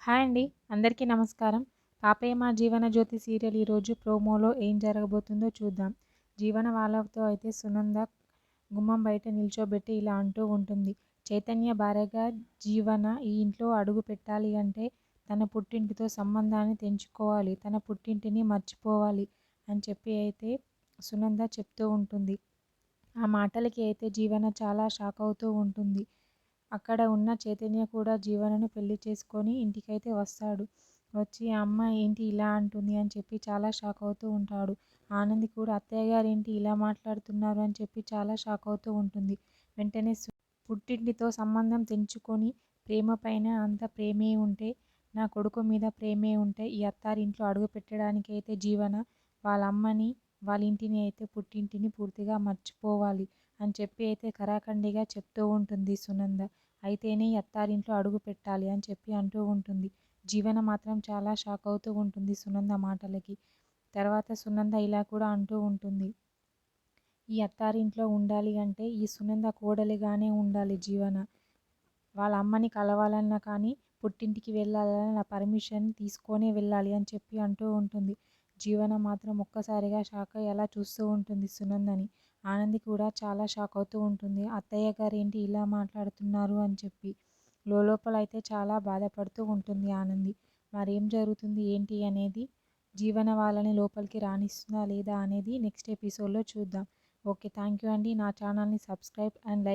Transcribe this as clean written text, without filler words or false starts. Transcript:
Hi అండి. అందరికీ నమస్కారం. 'పాపయ్య మా జీవనజ్యోతి' సీరియల్ ఈరోజు ప్రోమోలో ఏం జరగబోతుందో చూద్దాం. జీవన వాళ్ళతో అయితే సునంద గుమ్మం బయట నిల్చోబెట్టి ఇలా అంటూ ఉంటుంది. చైతన్య భార్యగా జీవన ఈ ఇంట్లో అడుగు పెట్టాలి అంటే తన పుట్టింటితో సంబంధాన్ని తెంచుకోవాలి. తన పుట్టింటిని మర్చిపోవాలి అని చెప్పి అయితే సునంద చెప్తూ ఉంటుంది. ఆ మాటలకి అయితే జీవన చాలా షాక్ అవుతూ ఉంటుంది. అక్కడ ఉన్న చైతన్య కూడా జీవనను పెళ్లి చేసుకొని ఇంటికైతే వస్తాడు. వచ్చి ఆ అమ్మాయి ఏంటి ఇలా అంటుంది అని చెప్పి చాలా షాక్ అవుతూ ఉంటాడు. ఆనంది కూడా అత్తయ్య గారు ఏంటి ఇలా మాట్లాడుతున్నారు అని చెప్పి చాలా షాక్ అవుతూ ఉంటుంది. వెంటనే పుట్టింటితో సంబంధం తెంచుకొని ప్రేమ పైన అంత ప్రేమే ఉంటే, నా కొడుకు మీద ప్రేమే ఉంటే ఈ అత్తారింట్లో అడుగు పెట్టడానికి అయితే జీవన వాళ్ళ అమ్మని వాళ్ళ ఇంటిని అయితే పుట్టింటిని పూర్తిగా మర్చిపోవాలి అని చెప్పి అయితే కరాఖండిగా చెప్తూ ఉంటుంది సునంద. అయితేనే ఈ అత్తారింట్లో అడుగు పెట్టాలి అని చెప్పి అంటూ ఉంటుంది. జీవన మాత్రం చాలా షాక్ అవుతూ ఉంటుంది సునంద మాటలకి. తర్వాత సునంద ఇలా కూడా అంటూ ఉంటుంది. ఈ అత్తారింట్లో ఉండాలి అంటే ఈ సునంద కోడలిగానే ఉండాలి జీవన. వాళ్ళ అమ్మని కలవాలన్నా కానీ పుట్టింటికి వెళ్ళాలన్నా నా పర్మిషన్ తీసుకొనే వెళ్ళాలి అని చెప్పి అంటూ ఉంటుంది. జీవన మాత్రం ఒక్కసారిగా షాక్ అయ్యి అలా చూస్తూ ఉంటుంది సునందని. ఆనంది కూడా చాలా షాక్ అవుతూ ఉంటుంది. అత్తయ్య గారు ఏంటి ఇలా మాట్లాడుతున్నారు అని చెప్పి. లోపల అయితే చాలా బాధపడుతూ ఉంటుంది ఆనంది. మరేం జరుగుతుంది ఏంటి అనేది, జీవన వాళ్ళని లోపలికి రానిస్తుందా లేదా అనేది నెక్స్ట్ ఎపిసోడ్లో చూద్దాం. ఓకే, థ్యాంక్ యూ అండి. నా ఛానల్ని సబ్స్క్రైబ్ అండ్ లైక్